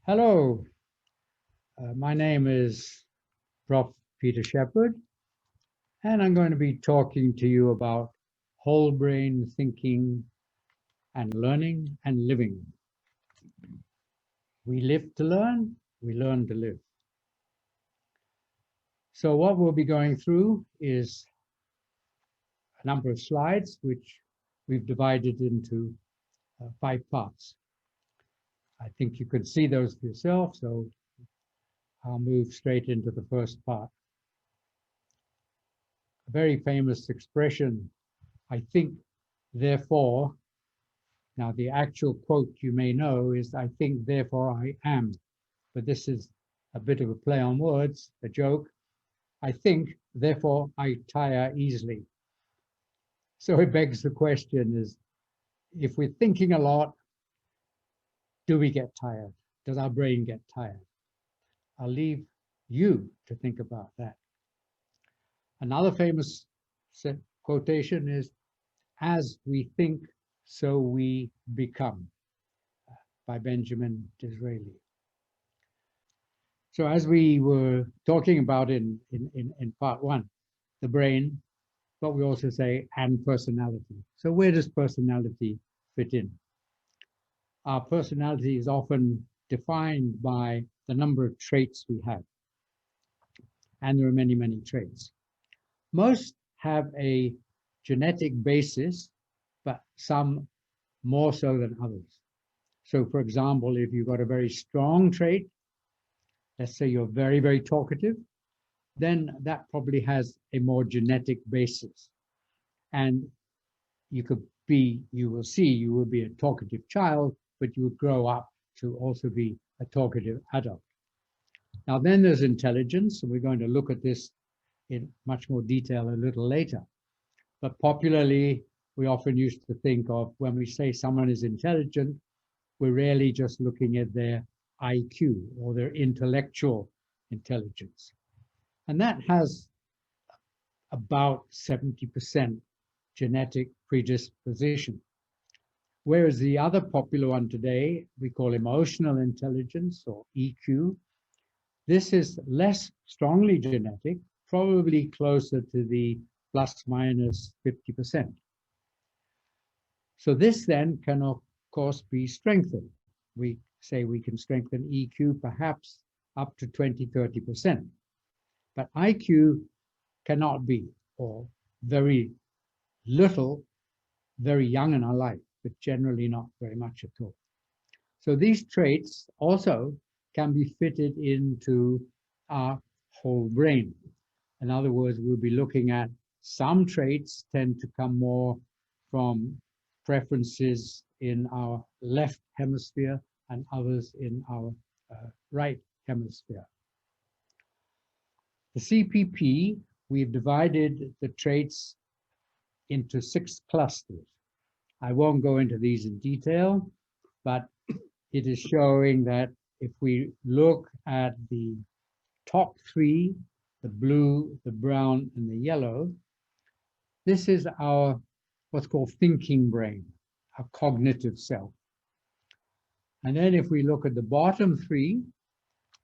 Hello, my name is Prof. Peter Shepherd, and I'm going to be talking to you about whole brain thinking and learning and living. We live to learn, we learn to live. So what we'll be going through is a number of slides, which we've divided into 5 parts. I think you can see those for yourself, so I'll move straight into the first part. A very famous expression, I think, therefore. Now, the actual quote you may know is, I think, therefore I am. But this is a bit of a play on words, a joke. I think, therefore I tire easily. So it begs the question is, if we're thinking a lot, do we get tired? Does our brain get tired? I'll leave you to think about that. Another famous quotation is, as we think, so we become, by Benjamin Disraeli. So as we were talking about in part 1, the brain, but we also say, and personality. So where does personality fit in? Our personality is often defined by the number of traits we have. And there are many, many traits. Most have a genetic basis, but some more so than others. So for example, if you've got a very strong trait, let's say you're very, very talkative, then that probably has a more genetic basis. And you will be a talkative child, but you will grow up to also be a talkative adult. Now then there's intelligence, and we're going to look at this in much more detail a little later. But popularly, we often used to think of, when we say someone is intelligent, we're really just looking at their IQ or their intellectual intelligence. And that has about 70% genetic predisposition. Whereas the other popular one today, we call emotional intelligence or EQ. This is less strongly genetic, probably closer to the plus minus 50%. So this then can, of course, be strengthened. We say we can strengthen EQ perhaps up to 20–30%. But IQ cannot be, or very little, very young in our life, but generally not very much at all. So these traits also can be fitted into our whole brain. In other words, we'll be looking at some traits tend to come more from preferences in our left hemisphere and others in our right hemisphere. The CPP, we've divided the traits into 6 clusters. I won't go into these in detail, but it is showing that if we look at the top 3, the blue, the brown, and the yellow, this is our what's called thinking brain, our cognitive self. And then if we look at the bottom 3,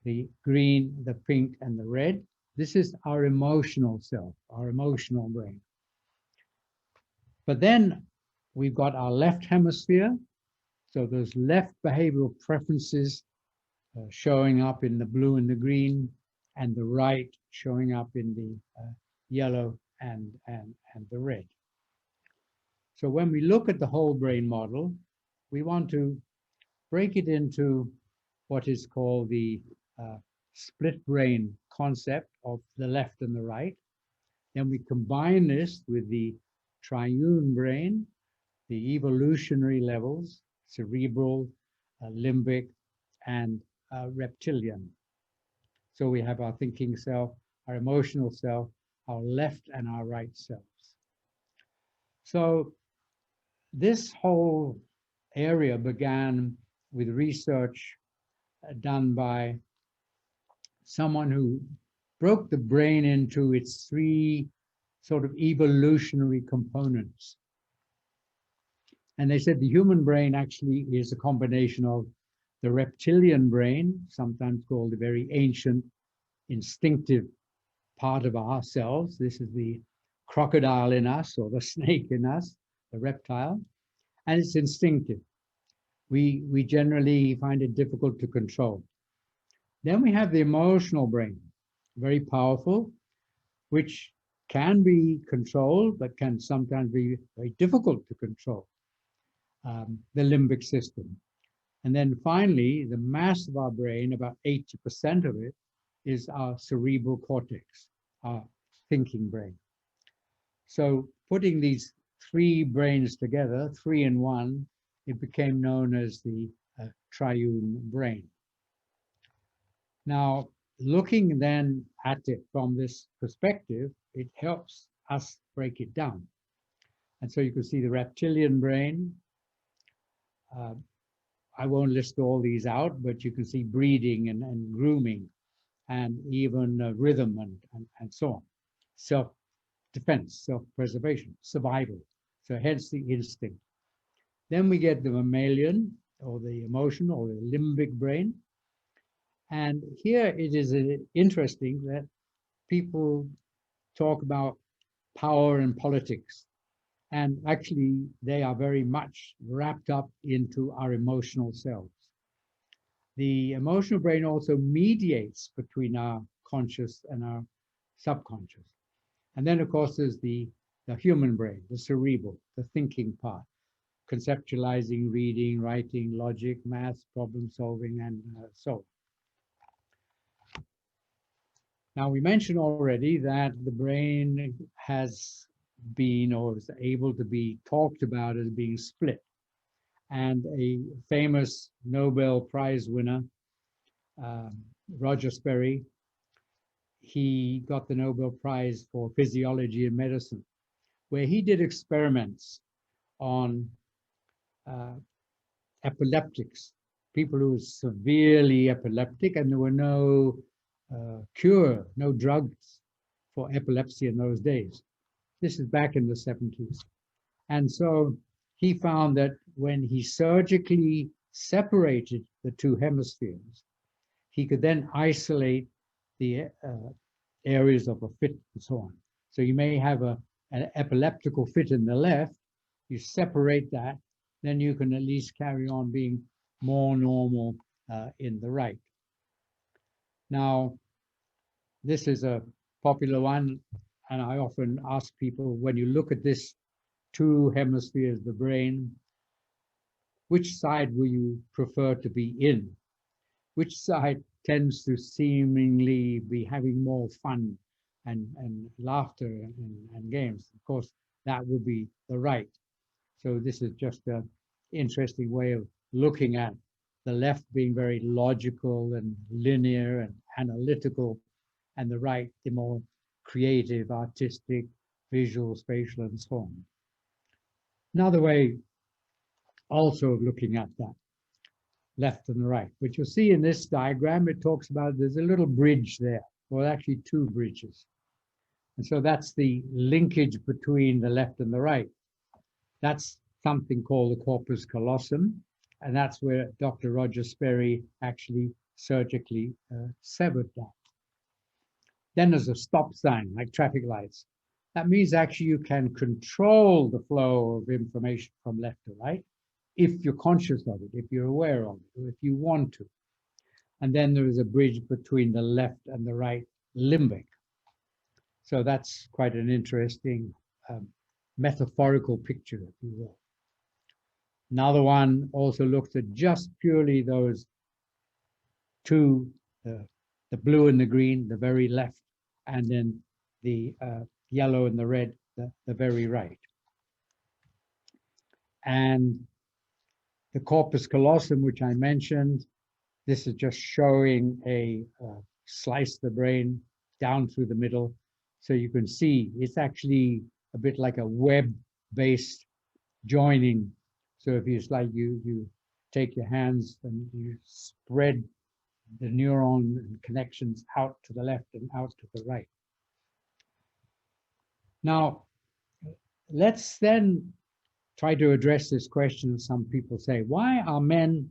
the green, the pink, and the red, this is our emotional self, our emotional brain. But then we've got our left hemisphere. So those left behavioral preferences showing up in the blue and the green, and the right showing up in the yellow and the red. So when we look at the whole brain model, we want to break it into what is called the split brain concept of the left and the right. Then we combine this with the triune brain, the evolutionary levels, cerebral, limbic, and reptilian. So we have our thinking self, our emotional self, our left and our right selves. So this whole area began with research done by someone who broke the brain into its 3 sort of evolutionary components. And they said the human brain actually is a combination of the reptilian brain, sometimes called the very ancient instinctive part of ourselves. This is the crocodile in us or the snake in us, the reptile, and it's instinctive. We generally find it difficult to control. Then we have the emotional brain, very powerful, which can be controlled, but can sometimes be very difficult to control, the limbic system. And then finally, the mass of our brain, about 80% of it, is our cerebral cortex, our thinking brain. So putting these three brains together, three in one, it became known as the triune brain. Now, looking then at it from this perspective, it helps us break it down. And so you can see the reptilian brain. I won't list all these out, but you can see breeding and grooming and even rhythm and so on. Self-defense, self-preservation, survival. So hence the instinct. Then we get the mammalian or the emotional or the limbic brain. And here it is interesting that people talk about power and politics. And actually, they are very much wrapped up into our emotional selves. The emotional brain also mediates between our conscious and our subconscious. And then, of course, there's the human brain, the cerebral, the thinking part, conceptualizing, reading, writing, logic, math, problem solving, and so on. Now, we mentioned already that the brain has been or is able to be talked about as being split. And a famous Nobel Prize winner, Roger Sperry, he got the Nobel Prize for Physiology and Medicine, where he did experiments on epileptics, people who were severely epileptic, and there were no cure, no drugs for epilepsy in those days. This is back in the 70s. And so he found that when he surgically separated the two hemispheres, he could then isolate the areas of a fit and so on. So you may have an epileptical fit in the left, you separate that, then you can at least carry on being more normal in the right. Now, this is a popular one, and I often ask people, when you look at this two hemispheres of the brain, which side will you prefer to be in? Which side tends to seemingly be having more fun and laughter and games? Of course, that would be the right. So this is just an interesting way of looking at the left being very logical and linear and analytical, and the right, the more creative, artistic, visual, spatial, and so on. Another way also of looking at that, left and the right, which you'll see in this diagram, it talks about there's a little bridge there, or actually two bridges. And so that's the linkage between the left and the right. That's something called the corpus callosum, and that's where Dr. Roger Sperry actually surgically severed that. Then there's a stop sign, like traffic lights. That means actually you can control the flow of information from left to right if you're conscious of it, if you're aware of it, or if you want to. And then there is a bridge between the left and the right limbic. So that's quite an interesting metaphorical picture, if you will. Another one also looks at just purely those two, the blue and the green, the very left, and then the yellow and the red, the very right. And the corpus callosum, which I mentioned, this is just showing a slice of the brain down through the middle. So you can see it's actually a bit like a web-based joining. So if it's like you take your hands and you spread the neuron connections out to the left and out to the right. Now, let's then try to address this question. Some people say, why are men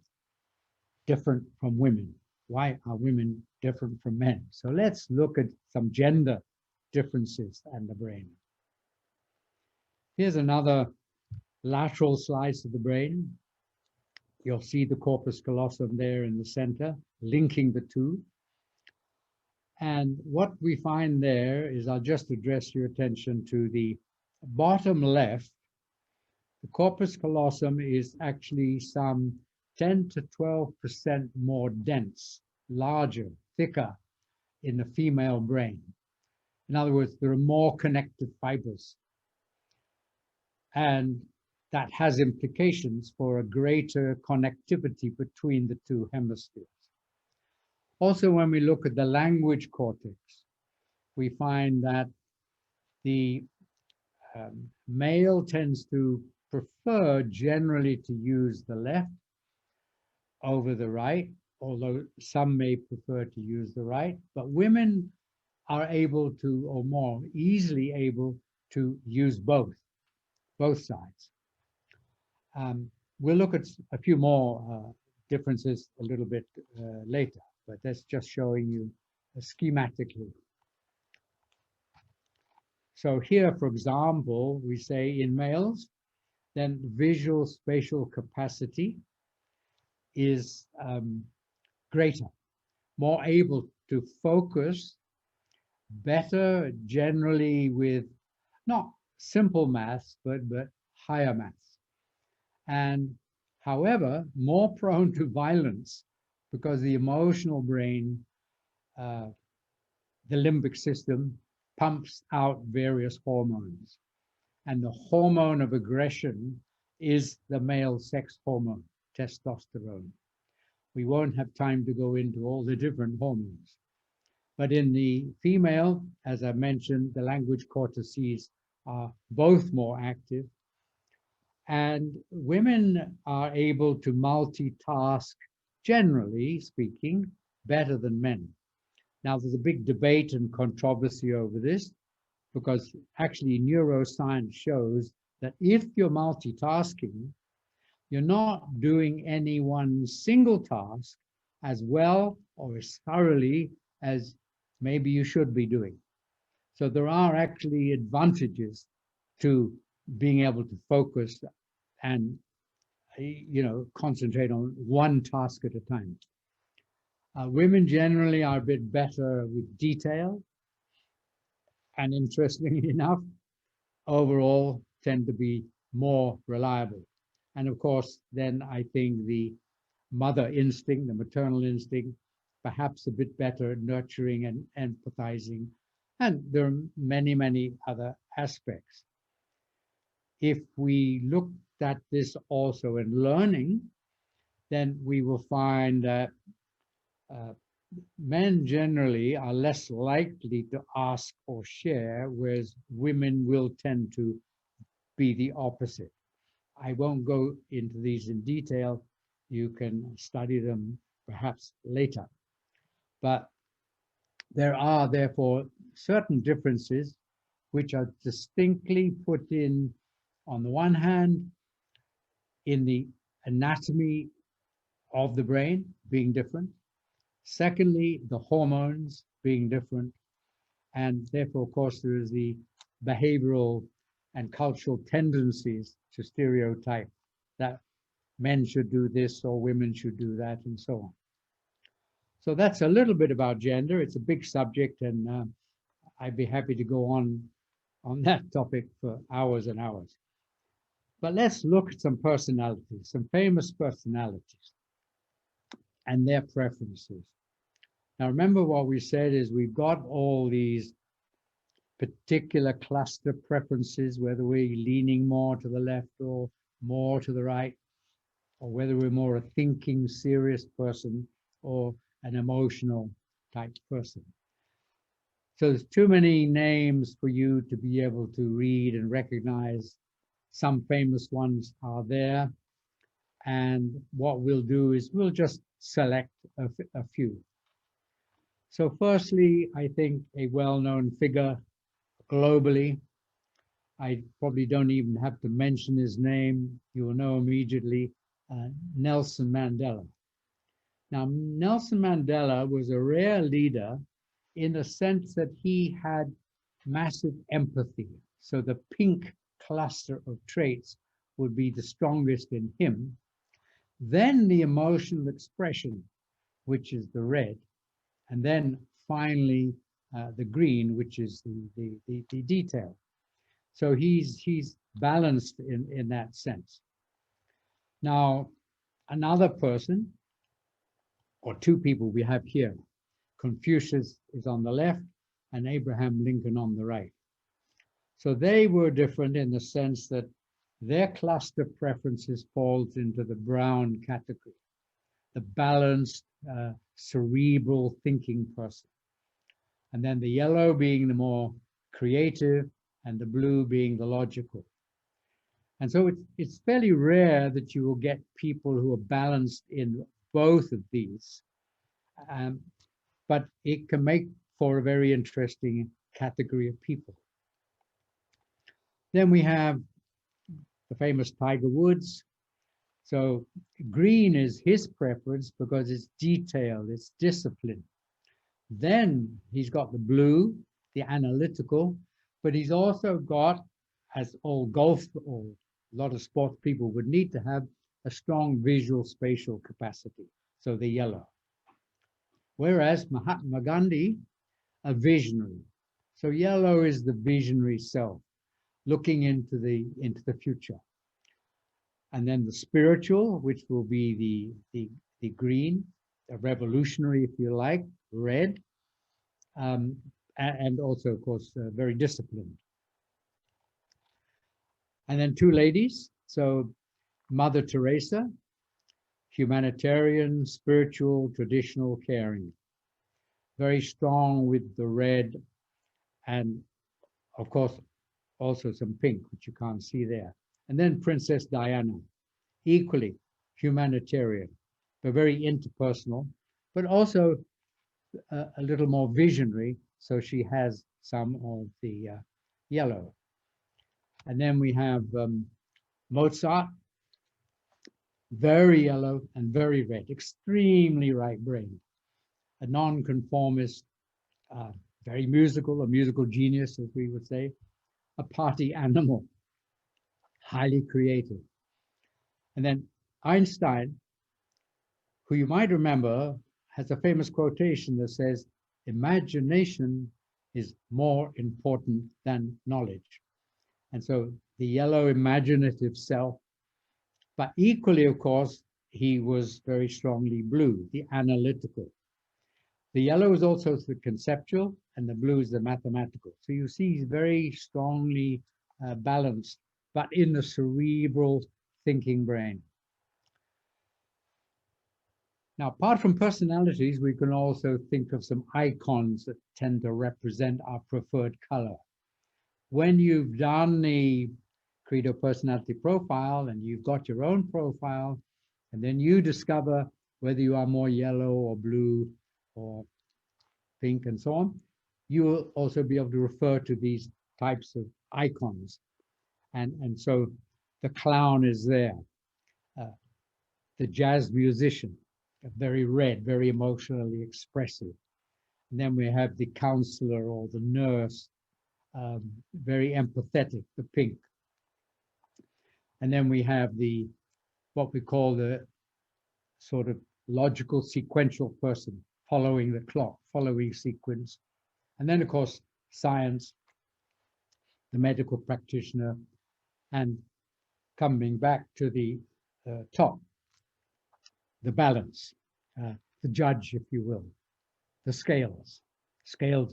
different from women? Why are women different from men? So let's look at some gender differences in the brain. Here's another lateral slice of the brain. You'll see the corpus callosum there in the center, linking the two. And what we find there is, I'll just address your attention to the bottom left. The corpus callosum is actually some 10 to 12% more dense, larger, thicker in the female brain. In other words, there are more connective fibers. And that has implications for a greater connectivity between the two hemispheres. Also, when we look at the language cortex, we find that the male tends to prefer generally to use the left over the right, although some may prefer to use the right, but women are able to, or more easily able to use both sides. We'll look at a few more differences a little bit later, but that's just showing you schematically. So here, for example, we say in males, then visual spatial capacity is greater, more able to focus better generally with not simple maths, but higher maths. And however, more prone to violence because the emotional brain, the limbic system, pumps out various hormones. And the hormone of aggression is the male sex hormone, testosterone. We won't have time to go into all the different hormones. But in the female, as I mentioned, the language cortices are both more active. And women are able to multitask, generally speaking, better than men. Now, there's a big debate and controversy over this, because actually neuroscience shows that if you're multitasking, you're not doing any one single task as well or as thoroughly as maybe you should be doing. So there are actually advantages to being able to focus and, concentrate on one task at a time. Women generally are a bit better with detail, and interestingly enough, overall tend to be more reliable. And of course, then I think the mother instinct, the maternal instinct, perhaps a bit better at nurturing and empathizing. And there are many, many other aspects. If we look at this also in learning, then we will find that men generally are less likely to ask or share, whereas women will tend to be the opposite. I won't go into these in detail. You can study them perhaps later. But there are therefore certain differences which are distinctly put in, on the one hand, in the anatomy of the brain being different. Secondly, the hormones being different. And therefore, of course, there is the behavioral and cultural tendencies to stereotype that men should do this or women should do that, and so on. So that's a little bit about gender. It's a big subject, and I'd be happy to go on that topic for hours and hours. But let's look at some personalities, some famous personalities and their preferences. Now, remember what we said is we've got all these particular cluster preferences, whether we're leaning more to the left or more to the right, or whether we're more a thinking, serious person or an emotional type person. So there's too many names for you to be able to read and recognize. Some famous ones are there. And what we'll do is we'll just select a few. So firstly, I think a well-known figure globally, I probably don't even have to mention his name. You will know immediately, Nelson Mandela. Now, Nelson Mandela was a rare leader in the sense that he had massive empathy. So the pink cluster of traits would be the strongest in him. Then the emotional expression, which is the red, and then finally the green, which is the detail. So he's balanced in that sense. Now, another person, or two people we have here, Confucius is on the left and Abraham Lincoln on the right. So they were different in the sense that their cluster preferences falls into the brown category, the balanced, cerebral thinking person. And then the yellow being the more creative and the blue being the logical. And so it's fairly rare that you will get people who are balanced in both of these. But it can make for a very interesting category of people. Then we have the famous Tiger Woods. So green is his preference because it's detailed, it's discipline. Then he's got the blue, the analytical, but he's also got, as all golf or a lot of sports people would need to have, a strong visual spatial capacity, so the yellow. Whereas Mahatma Gandhi, a visionary. So yellow is the visionary self, looking into the future. And then the spiritual, which will be the green, a revolutionary, if you like, red, and also, of course, very disciplined. And then two ladies. So Mother Teresa, humanitarian, spiritual, traditional, caring. Very strong with the red, and of course, also some pink, which you can't see there. And then Princess Diana, equally humanitarian, but very interpersonal, but also a little more visionary. So she has some of the yellow. And then we have Mozart, very yellow and very red, extremely right brain, a nonconformist, very musical, a musical genius, as we would say, a party animal, highly creative. And then Einstein, who you might remember, has a famous quotation that says, imagination is more important than knowledge. And so the yellow imaginative self, but equally, of course, he was very strongly blue, the analytical. The yellow is also the conceptual and the blue is the mathematical. So you see he's very strongly balanced, but in the cerebral thinking brain. Now, apart from personalities, we can also think of some icons that tend to represent our preferred color. When you've done the Credo personality profile and you've got your own profile, and then you discover whether you are more yellow or blue or pink and so on, you will also be able to refer to these types of icons. And so the clown is there, the jazz musician, very red, very emotionally expressive. And then we have the counselor or the nurse, very empathetic, the pink. And then we have what we call the sort of logical sequential person, following the clock, following sequence. And then, of course, science, the medical practitioner, and coming back to the top, the balance, the judge, if you will, the scales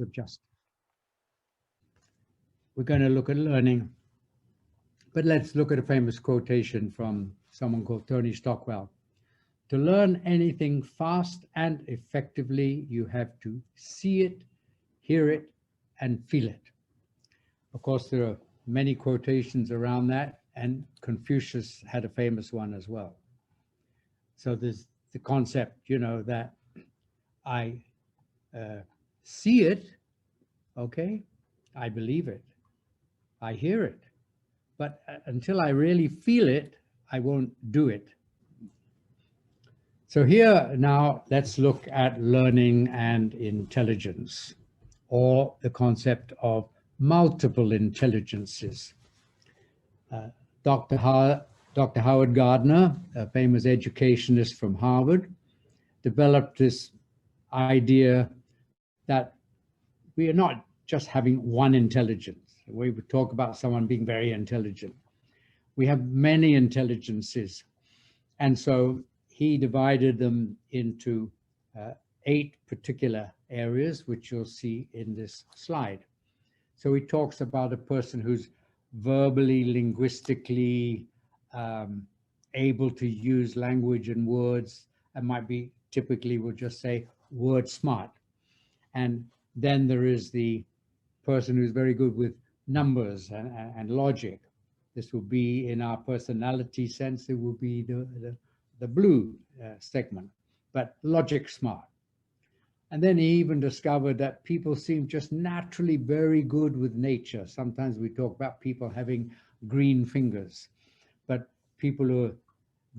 of justice. We're going to look at learning, but let's look at a famous quotation from someone called Tony Stockwell. To learn anything fast and effectively, you have to see it, hear it, and feel it. Of course, there are many quotations around that, and Confucius had a famous one as well. So there's the concept, that I see it, okay, I believe it, I hear it, but until I really feel it, I won't do it. So here now, let's look at learning and intelligence, or the concept of multiple intelligences. Dr. Howard Gardner, a famous educationist from Harvard, developed this idea that we are not just having one intelligence. We would talk about someone being very intelligent. We have many intelligences. And so he divided them into 8 particular areas, which you'll see in this slide. So he talks about a person who's verbally, linguistically able to use language and words, and might be typically, we'll just say, word smart. And then there is the person who's very good with numbers and logic. This will be, in our personality sense, it will be the blue segment, but logic smart. And then he even discovered that people seem just naturally very good with nature. Sometimes we talk about people having green fingers, but people who are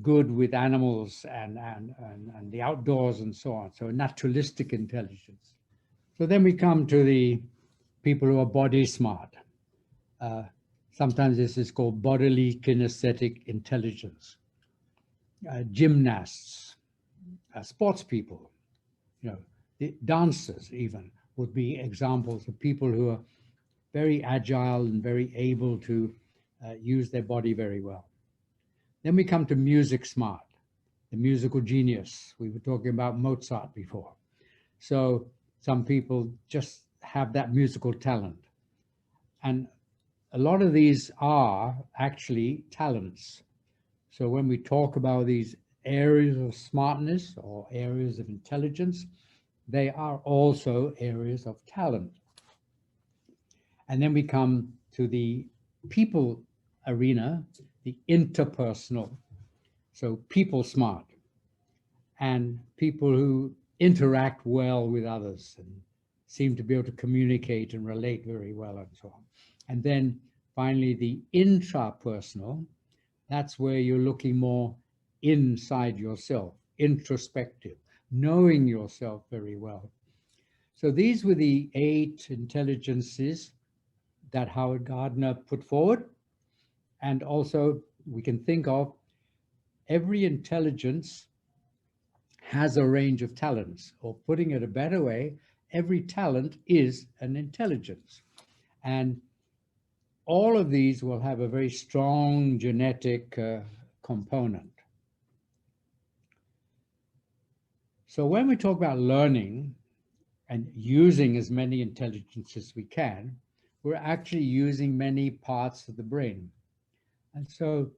good with animals and the outdoors and so on. So naturalistic intelligence. So then we come to the people who are body smart. Sometimes this is called bodily kinesthetic intelligence. Gymnasts, sports people, the dancers even would be examples of people who are very agile and very able to use their body very well. Then we come to music smart, the musical genius. We were talking about Mozart before. So some people just have that musical talent. And a lot of these are actually talents. So when we talk about these areas of smartness or areas of intelligence, they are also areas of talent. And then we come to the people arena, the interpersonal. So people smart and people who interact well with others and seem to be able to communicate and relate very well and so on. And then finally, the intrapersonal, that's where you're looking more inside yourself, introspective, knowing yourself very well. So these were the 8 intelligences that Howard Gardner put forward. And also we can think of every intelligence has a range of talents, or putting it a better way, every talent is an intelligence. And all of these will have a very strong genetic component. So when we talk about learning and using as many intelligences as we can, we're actually using many parts of the brain. And so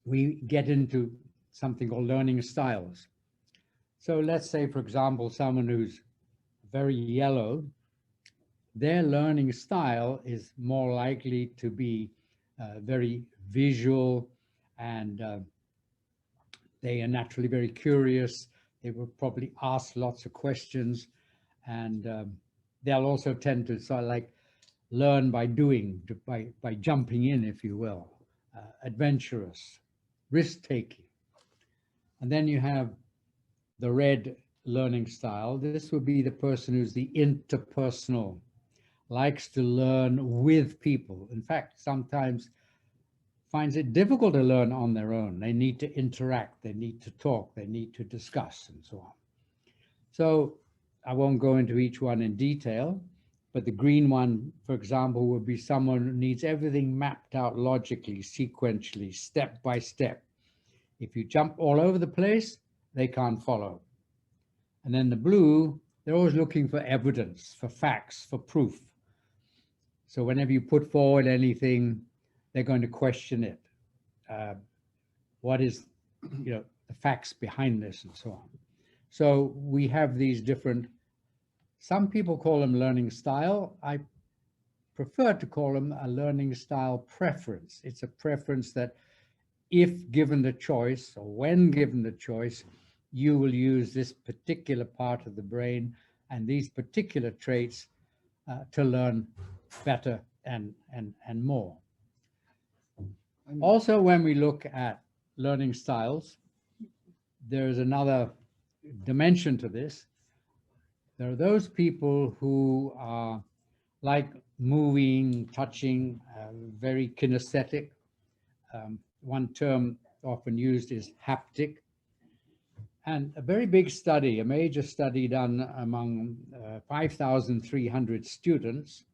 we get into something called learning styles. So let's say, for example, someone who's very yellow, their learning style is more likely to be very visual, and they are naturally very curious. They will probably ask lots of questions, and they'll also tend to sort of like learn by doing, by jumping in, if you will, adventurous, risk-taking. And then you have the red learning style. This would be the person who's the interpersonal, likes to learn with people. In fact, sometimes finds it difficult to learn on their own. They need to interact, they need to talk, they need to discuss, and so on. So I won't go into each one in detail, but the green one, for example, would be someone who needs everything mapped out logically, sequentially, step by step. If you jump all over the place, they can't follow. And then the blue, they're always looking for evidence, for facts, for proof. So whenever you put forward anything, they're going to question it. What is, the facts behind this, and so on. So we have these different, some people call them learning style. I prefer to call them a learning style preference. It's a preference that if given the choice, or when given the choice, you will use this particular part of the brain and these particular traits to learn better and more. Also, when we look at learning styles, there's another dimension to this. There are those people who are like moving, touching, very kinesthetic. One term often used is haptic. And a very big study, a major study done among 5,300 students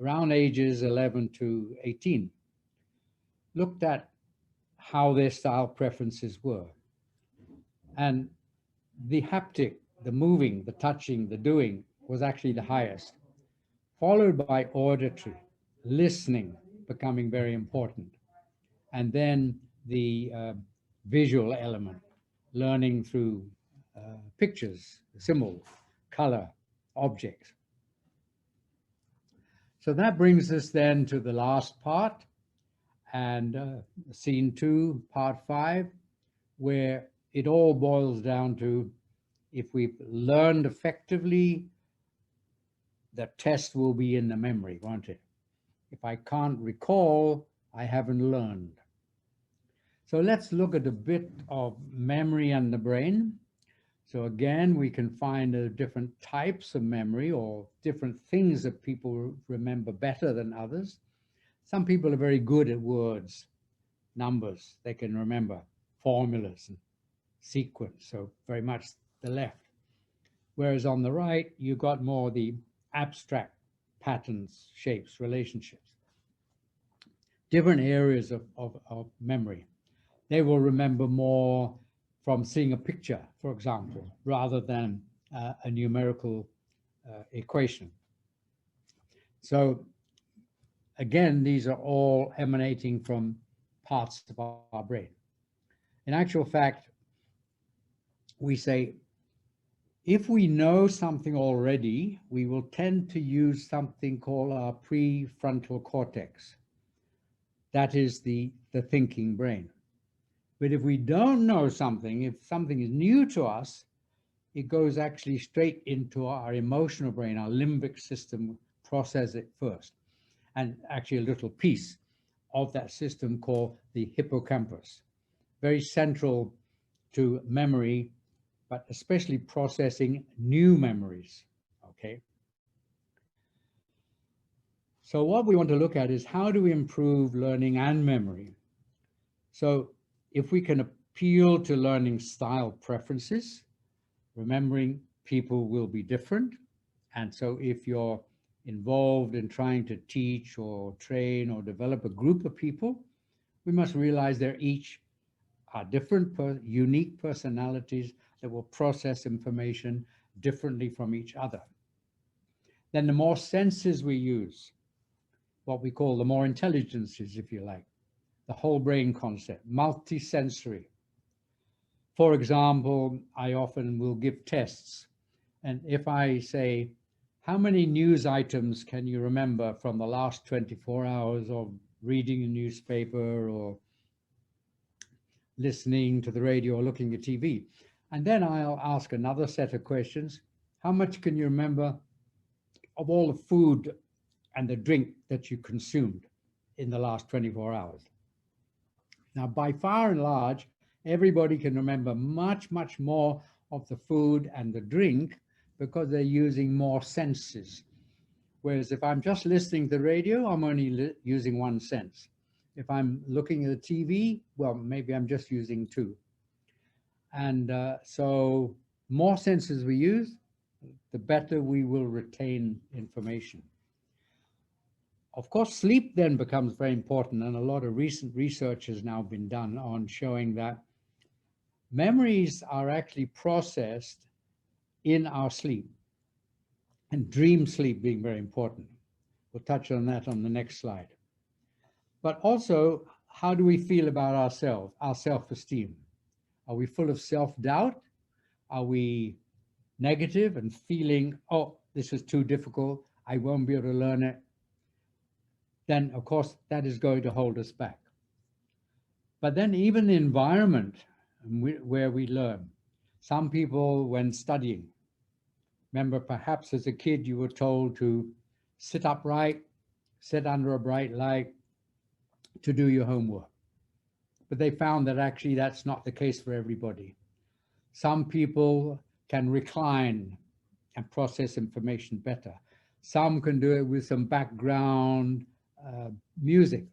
around ages 11 to 18, looked at how their style preferences were. And the haptic, the moving, the touching, the doing was actually the highest, followed by auditory, listening becoming very important, and then the visual element, learning through pictures, symbols, color, objects. So that brings us then to the last part, and scene 2, part 5, where it all boils down to, if we've learned effectively, the test will be in the memory, won't it? If I can't recall, I haven't learned. So let's look at a bit of memory and the brain. So again, we can find different types of memory or different things that people remember better than others. Some people are very good at words, numbers. They can remember formulas and sequence, so very much the left. Whereas on the right, you got more the abstract patterns, shapes, relationships. Different areas of memory. They will remember more from seeing a picture, for example, rather than a numerical equation. So again, these are all emanating from parts of our brain. In actual fact, we say, if we know something already, we will tend to use something called our prefrontal cortex. That is the thinking brain. But if we don't know something, if something is new to us, it goes actually straight into our emotional brain, our limbic system, process it first. And actually a little piece of that system called the hippocampus, very central to memory, but especially processing new memories, okay? So what we want to look at is, how do we improve learning and memory? So if we can appeal to learning style preferences, remembering people will be different. And so if you're involved in trying to teach or train or develop a group of people, we must realize they're each are different, unique personalities that will process information differently from each other. Then the more senses we use, what we call the more intelligences, if you like, the whole brain concept, multisensory. For example, I often will give tests. And if I say, how many news items can you remember from the last 24 hours of reading a newspaper or listening to the radio or looking at TV? And then I'll ask another set of questions. How much can you remember of all the food and the drink that you consumed in the last 24 hours? Now, by far and large, everybody can remember much, much more of the food and the drink because they're using more senses. Whereas if I'm just listening to the radio, I'm only using one sense. If I'm looking at the TV, well, maybe I'm just using two. And so more senses we use, the better we will retain information. Of course, sleep then becomes very important, and a lot of recent research has now been done on showing that memories are actually processed in our sleep, and dream sleep being very important. We'll touch on that on the next slide. But also, how do we feel about ourselves, our self-esteem? Are we full of self-doubt? Are we negative and feeling, oh, this is too difficult, I won't be able to learn it? Then, of course, that is going to hold us back. But then even the environment where we learn. Some people, when studying, remember perhaps as a kid you were told to sit upright, sit under a bright light to do your homework. But they found that actually that's not the case for everybody. Some people can recline and process information better. Some can do it with some background music.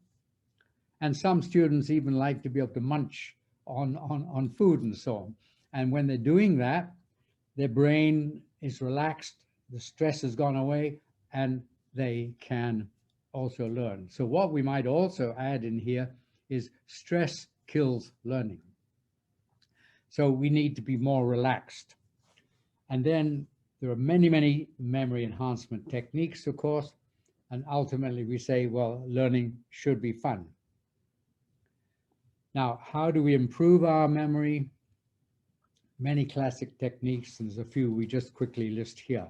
And some students even like to be able to munch on food and so on. And when they're doing that, their brain is relaxed, the stress has gone away, and they can also learn. So what we might also add in here is stress kills learning. So we need to be more relaxed. And then there are many, many memory enhancement techniques, of course, and ultimately we say, well, learning should be fun. Now, how do we improve our memory? Many classic techniques, and there's a few we just quickly list here.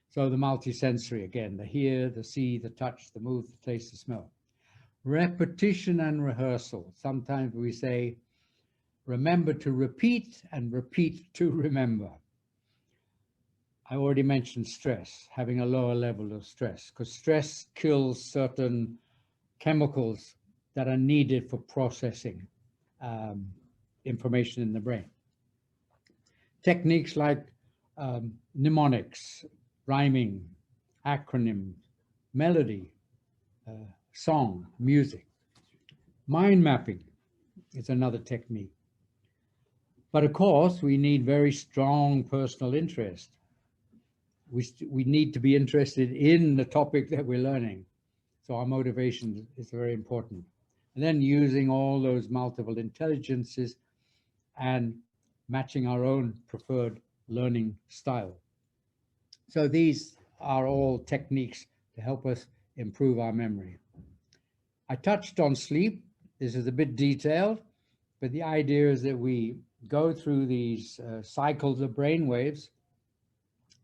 So the multisensory again, the hear, the see, the touch, the move, the taste, the smell. Repetition and rehearsal. Sometimes we say, remember to repeat and repeat to remember. I already mentioned stress, having a lower level of stress, because stress kills certain chemicals that are needed for processing information in the brain. Techniques like mnemonics, rhyming, acronym, melody, song, music. Mind mapping is another technique. But of course, we need very strong personal interest. We need to be interested in the topic that we're learning. So our motivation is very important. And then using all those multiple intelligences and matching our own preferred learning style. So these are all techniques to help us improve our memory. I touched on sleep. This is a bit detailed, but the idea is that we go through these cycles of brain waves.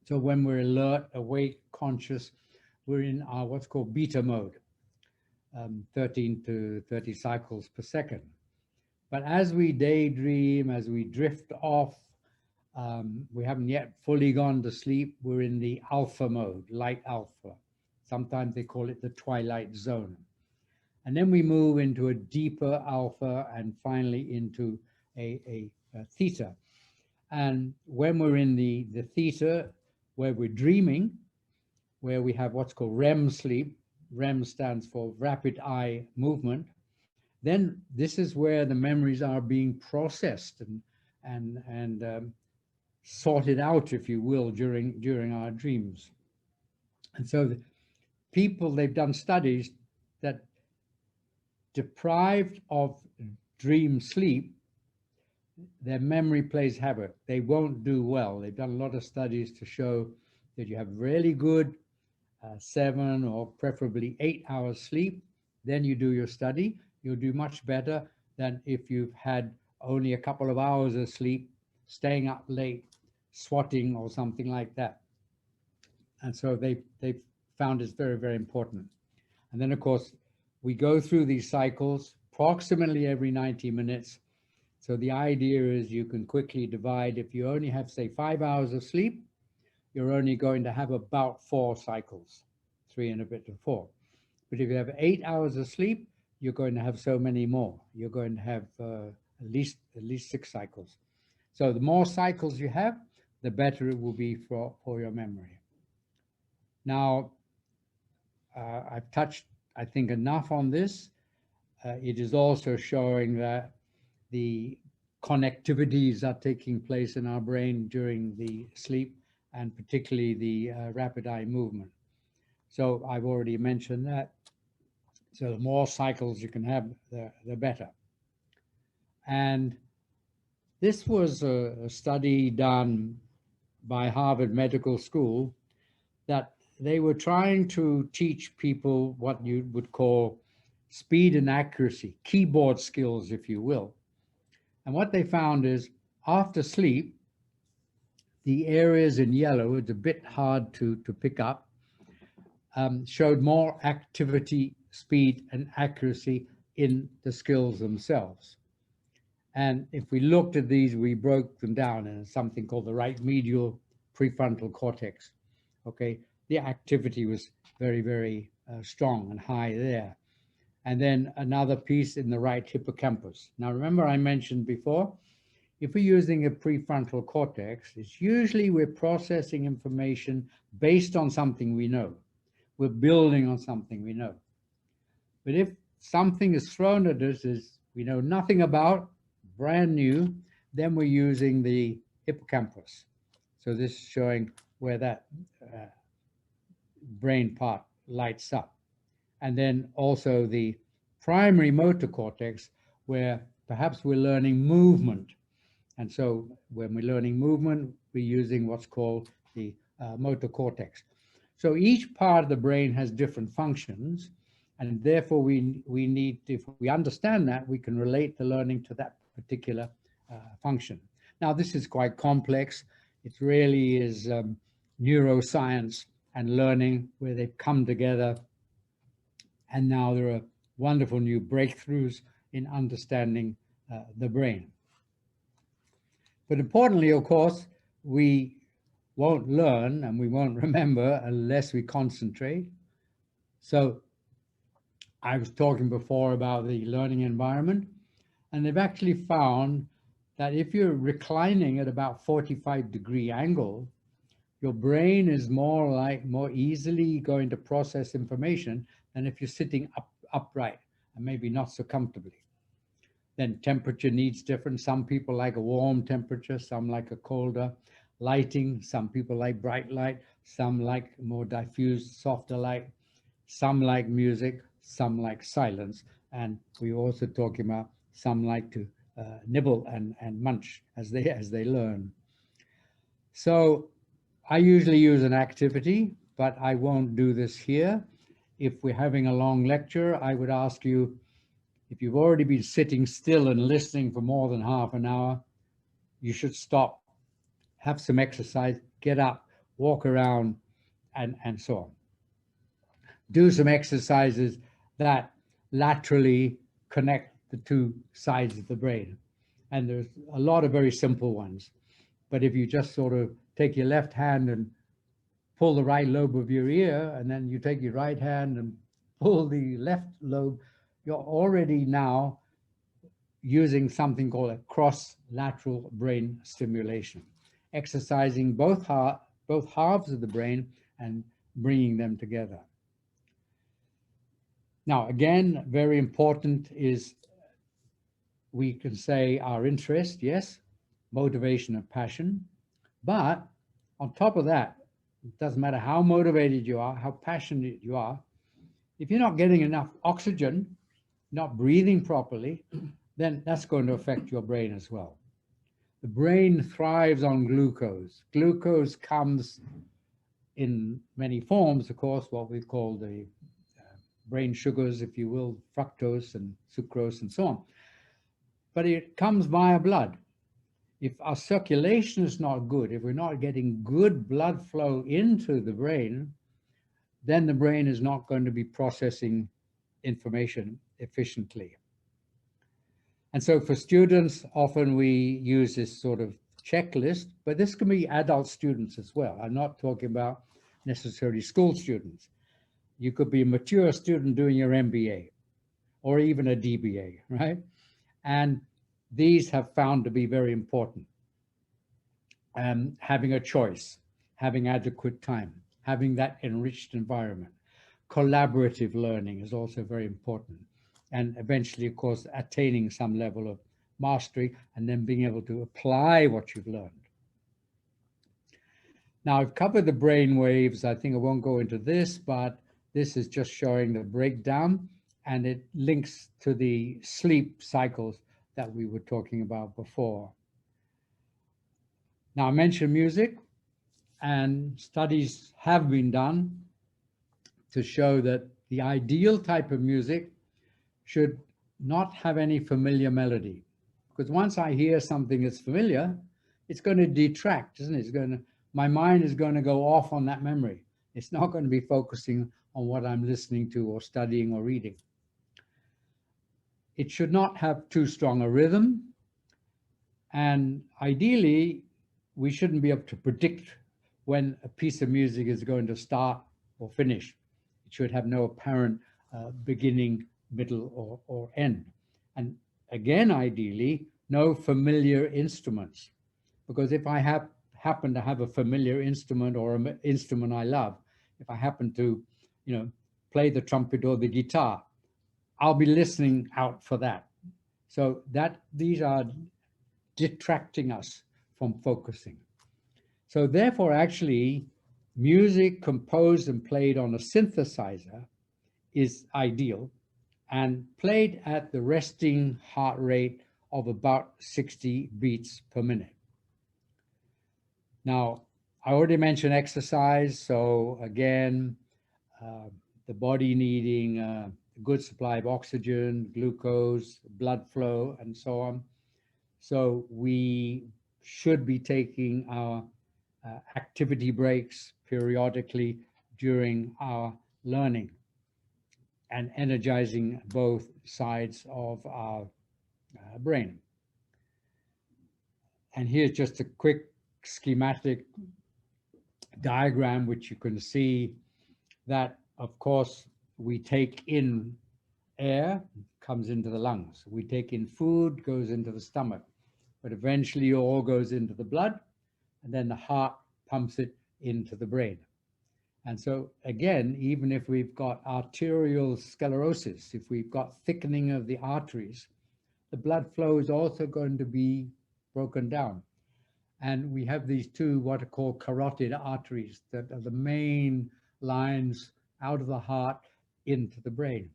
So when we're alert, awake, conscious, we're in our what's called beta mode, 13 to 30 cycles per second. But as we daydream, as we drift off, we haven't yet fully gone to sleep, we're in the alpha mode, light alpha. Sometimes they call it the twilight zone. And then we move into a deeper alpha and finally into a theta. And when we're in the theta, where we're dreaming, where we have what's called REM sleep, REM stands for rapid eye movement, then this is where the memories are being processed and sorted out, if you will, during our dreams. And so the people, they've done studies that deprived of dream sleep, their memory plays havoc. They won't do well. They've done a lot of studies to show that you have really good 7 or preferably 8 hours sleep, then you do your study, you'll do much better than if you've had only a couple of hours of sleep, staying up late, swatting or something like that. And so they've found it's very, very important. And then, of course, we go through these cycles approximately every 90 minutes. So the idea is you can quickly divide. If you only have, say, 5 hours of sleep, you're only going to have about 4 cycles, 3 and a bit to 4. But if you have 8 hours of sleep, you're going to have so many more. You're going to have at least 6 cycles. So the more cycles you have, the better it will be for your memory. Now, I've touched, I think, enough on this. It is also showing that the connectivities are taking place in our brain during the sleep, and particularly the rapid eye movement. So I've already mentioned that. So the more cycles you can have, the better. And this was a study done by Harvard Medical School that they were trying to teach people what you would call speed and accuracy, keyboard skills, if you will. And what they found is after sleep, the areas in yellow, it's a bit hard to pick up, showed more activity, speed, and accuracy in the skills themselves. And if we looked at these, we broke them down in something called the right medial prefrontal cortex. Okay, the activity was very, very strong and high there. And then another piece in the right hippocampus. Now, remember I mentioned before, if we're using a prefrontal cortex, it's usually we're processing information based on something we know. We're building on something we know. But if something is thrown at us is we know nothing about, brand new, then we're using the hippocampus. So this is showing where that brain part lights up. And then also the primary motor cortex, where perhaps we're learning movement. And so when we're learning movement, we're using what's called the motor cortex. So each part of the brain has different functions, and therefore we need, if we understand that, we can relate the learning to that particular function. Now, this is quite complex. It really is neuroscience and learning where they've come together, and now there are wonderful new breakthroughs in understanding the brain. But importantly, of course, we won't learn and we won't remember unless we concentrate. So I was talking before about the learning environment, and they've actually found that if you're reclining at about 45-degree angle, your brain is more easily going to process information than if you're sitting upright and maybe not so comfortably. Then temperature needs different. Some people like a warm temperature, some like a colder. Lighting, some people like bright light, some like more diffused, softer light. Some like music, some like silence. And we're also talking about some like to nibble and munch as they learn. So I usually use an activity, but I won't do this here. If we're having a long lecture, I would ask you, if you've already been sitting still and listening for more than half an hour, you should stop, have some exercise, get up, walk around, and so on. Do some exercises that laterally connect the two sides of the brain. And there's a lot of very simple ones. But if you just sort of take your left hand and pull the right lobe of your ear, and then you take your right hand and pull the left lobe, you're already now using something called a cross-lateral brain stimulation, exercising both halves of the brain and bringing them together. Now, again, very important is we can say our interest, yes, motivation and passion, but on top of that, it doesn't matter how motivated you are, how passionate you are, if you're not getting enough oxygen, not breathing properly, then that's going to affect your brain as well. The brain thrives on glucose. Glucose comes in many forms, of course, what we call the brain sugars, if you will, fructose and sucrose and so on. But it comes via blood. If our circulation is not good, if we're not getting good blood flow into the brain, then the brain is not going to be processing information efficiently. And so for students, often we use this sort of checklist, but this can be adult students as well. I'm not talking about necessarily school students. You could be a mature student doing your MBA or even a DBA, right? And these have found to be very important. Having a choice, having adequate time, having that enriched environment. Collaborative learning is also very important. And eventually, of course, attaining some level of mastery and then being able to apply what you've learned. Now, I've covered the brain waves. I think I won't go into this, but this is just showing the breakdown, and it links to the sleep cycles that we were talking about before. Now, I mentioned music, and studies have been done to show that the ideal type of music should not have any familiar melody. Because once I hear something that's familiar, it's going to detract, isn't it? My mind is going to go off on that memory. It's not going to be focusing on what I'm listening to or studying or reading. It should not have too strong a rhythm. And ideally, we shouldn't be able to predict when a piece of music is going to start or finish. It should have no apparent beginning, middle, or end. And again, ideally, no familiar instruments, because if I happen to have a familiar instrument or an instrument I love, if I happen to, play the trumpet or the guitar, I'll be listening out for that. So that these are detracting us from focusing. So therefore, actually, music composed and played on a synthesizer is ideal and played at the resting heart rate of about 60 beats per minute. Now, I already mentioned exercise, so again, the body needing a good supply of oxygen, glucose, blood flow, and so on. So we should be taking our activity breaks periodically during our learning and energizing both sides of our brain. And here's just a quick schematic diagram, which you can see that, of course, we take in air, comes into the lungs. We take in food, goes into the stomach. But eventually all goes into the blood, and then the heart pumps it into the brain. And so again, even if we've got arterial sclerosis, if we've got thickening of the arteries, the blood flow is also going to be broken down. And we have these two what are called carotid arteries that are the main lines out of the heart into the brain.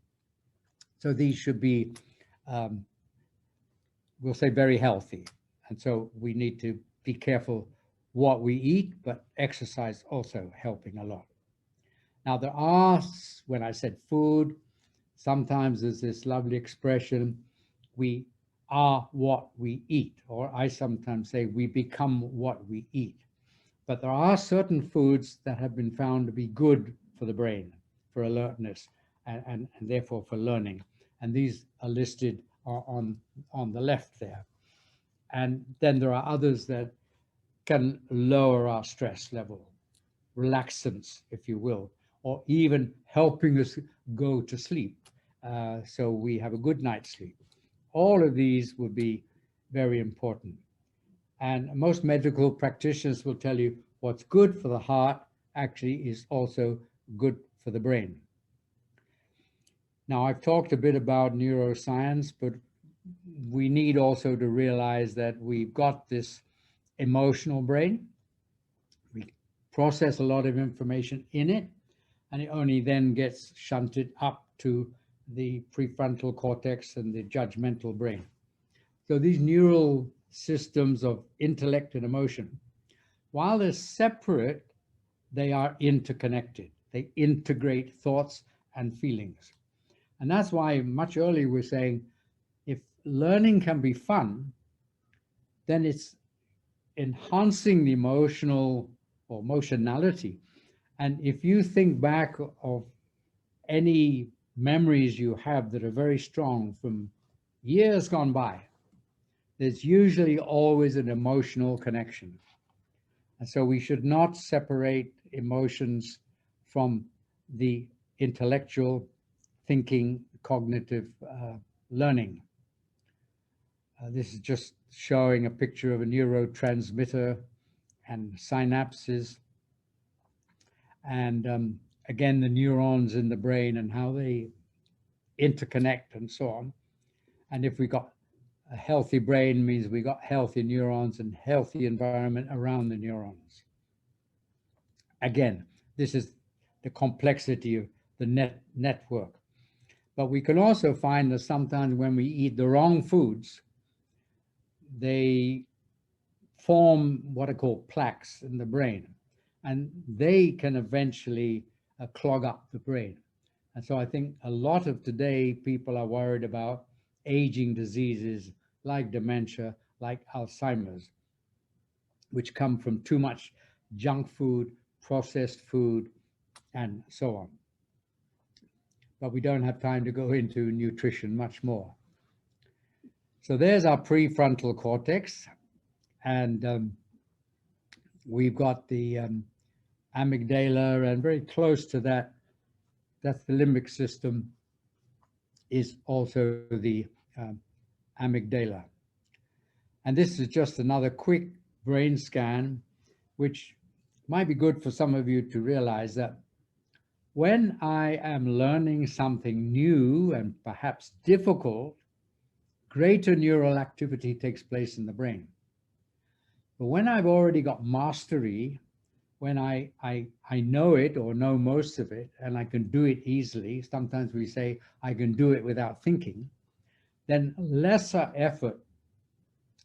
So these should be, we'll say, very healthy. And so we need to be careful what we eat, but exercise also helping a lot. Now there are, when I said food, sometimes there's this lovely expression, we are what we eat, or I sometimes say we become what we eat. But there are certain foods that have been found to be good for the brain, for alertness, and therefore for learning. And these are listed on the left there. And then there are others that can lower our stress level, relaxants, if you will, or even helping us go to sleep. So we have a good night's sleep. All of these would be very important. And most medical practitioners will tell you what's good for the heart actually is also good for the brain. Now, I've talked a bit about neuroscience, but we need also to realize that we've got this emotional brain. We process a lot of information in it, and it only then gets shunted up to the prefrontal cortex and the judgmental brain. So these neural systems of intellect and emotion, while they're separate, they are interconnected. They integrate thoughts and feelings. And that's why much earlier we're saying, if learning can be fun, then it's enhancing the emotional or emotionality. And if you think back of any memories you have that are very strong from years gone by, there's usually always an emotional connection. And so we should not separate emotions from the intellectual thinking, cognitive learning. This is just showing a picture of a neurotransmitter and synapses. And again, the neurons in the brain and how they interconnect and so on. And if we got a healthy brain, means we got healthy neurons and healthy environment around the neurons. Again, this is the complexity of the network. But we can also find that sometimes when we eat the wrong foods, they form what are called plaques in the brain, and they can eventually clog up the brain. And so I think a lot of today people are worried about aging diseases like dementia, like Alzheimer's, which come from too much junk food, processed food, and so on. But we don't have time to go into nutrition much more. So there's our prefrontal cortex, and we've got the amygdala, and very close to that, that's the limbic system, is also the amygdala. And this is just another quick brain scan, which might be good for some of you to realize that when I am learning something new and perhaps difficult, greater neural activity takes place in the brain. But when I've already got mastery, when I know it or know most of it, and I can do it easily, sometimes we say I can do it without thinking, then lesser effort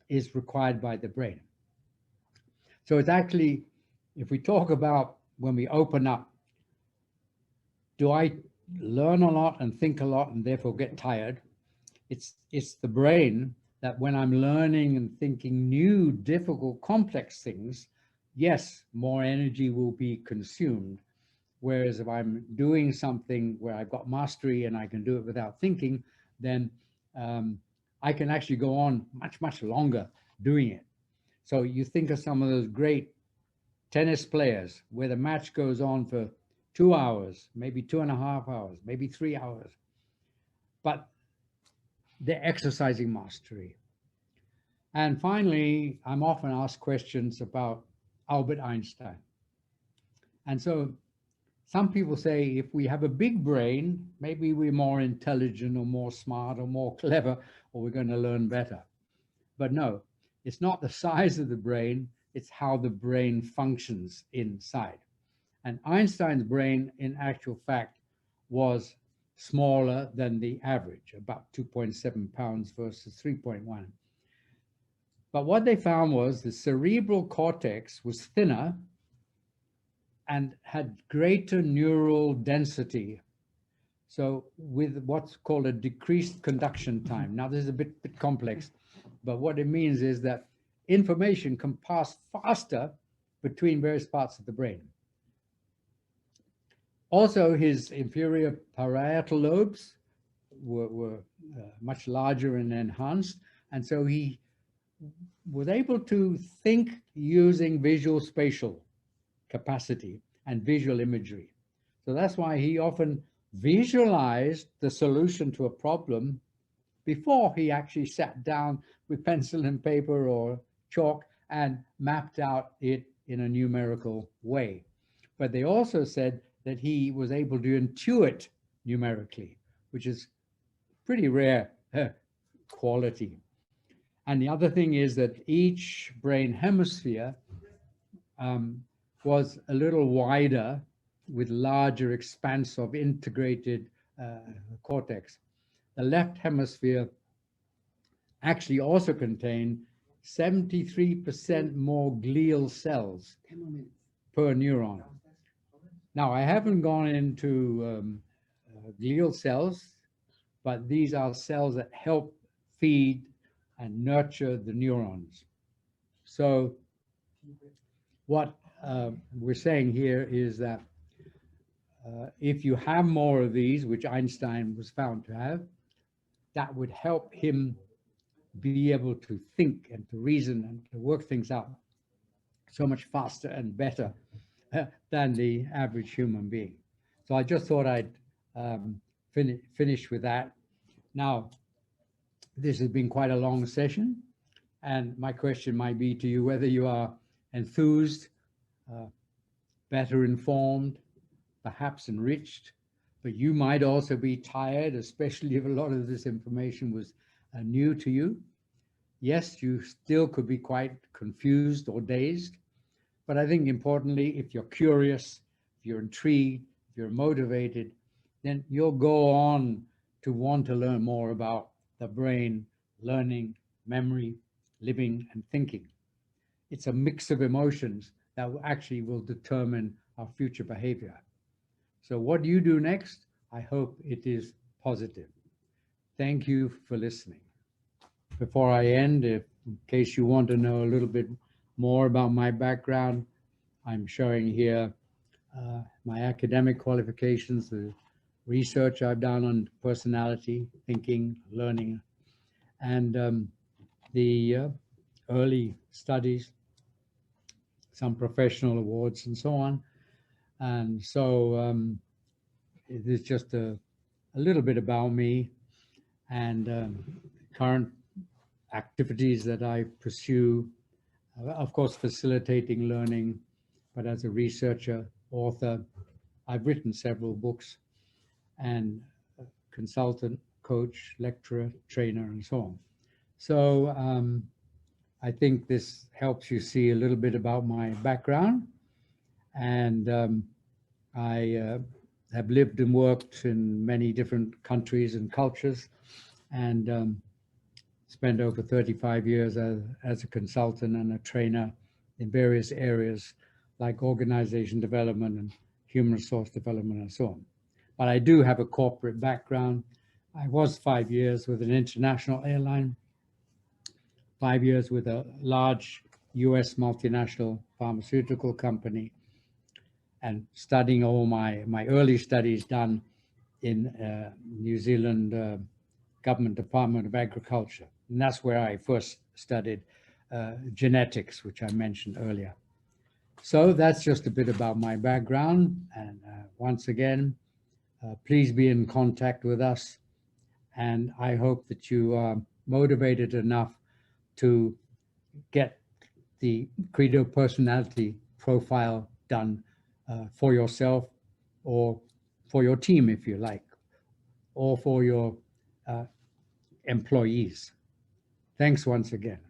is required by the brain. So it's actually, if we talk about when we open up, do I learn a lot and think a lot and therefore get tired? It's the brain that when I'm learning and thinking new, difficult, complex things, yes, more energy will be consumed. Whereas if I'm doing something where I've got mastery and I can do it without thinking, then I can actually go on much, much longer doing it. So you think of some of those great tennis players where the match goes on for 2 hours, maybe 2.5 hours, maybe 3 hours, but they're exercising mastery. And finally, I'm often asked questions about Albert Einstein. And so some people say if we have a big brain, maybe we're more intelligent or more smart or more clever, or we're going to learn better. But no, it's not the size of the brain, it's how the brain functions inside. And Einstein's brain, in actual fact, was smaller than the average, about 2.7 pounds versus 3.1. But what they found was the cerebral cortex was thinner and had greater neural density. So with what's called a decreased conduction time. Now this is a bit complex, but what it means is that information can pass faster between various parts of the brain. Also, his inferior parietal lobes were much larger and enhanced, and so he was able to think using visual spatial capacity and visual imagery. So that's why he often visualized the solution to a problem before he actually sat down with pencil and paper or chalk and mapped out it in a numerical way. But they also said that he was able to intuit numerically, which is pretty rare quality. And the other thing is that each brain hemisphere was a little wider with larger expanse of integrated cortex. The left hemisphere actually also contained 73% more glial cells per neuron. Now, I haven't gone into glial cells, but these are cells that help feed and nurture the neurons. So what we're saying here is that if you have more of these, which Einstein was found to have, that would help him be able to think and to reason and to work things out so much faster and better than the average human being. So I just thought I'd finish with that. Now, this has been quite a long session, and my question might be to you whether you are enthused, better informed, perhaps enriched, but you might also be tired, especially if a lot of this information was new to you. Yes, you still could be quite confused or dazed, but I think importantly, if you're curious, if you're intrigued, if you're motivated, then you'll go on to want to learn more about the brain, learning, memory, living, and thinking. It's a mix of emotions that actually will determine our future behavior. So what do you do next? I hope it is positive. Thank you for listening. Before I end, in case you want to know a little bit more about my background, I'm showing here my academic qualifications, the research I've done on personality, thinking, learning, and the early studies, some professional awards and so on. And so it is just a little bit about me and current activities that I pursue, of course, facilitating learning, but as a researcher, author, I've written several books, and consultant, coach, lecturer, trainer, and so on. So I think this helps you see a little bit about my background. And I have lived and worked in many different countries and cultures, and spent over 35 years as a consultant and a trainer in various areas like organization development and human resource development and so on. But I do have a corporate background. I was 5 years with an international airline, 5 years with a large US multinational pharmaceutical company, and studying all my early studies done in New Zealand Government Department of Agriculture. And that's where I first studied genetics, which I mentioned earlier. So that's just a bit about my background. And once again, please be in contact with us. And I hope that you are motivated enough to get the Credo personality profile done for yourself or for your team, if you like, or for your employees. Thanks once again.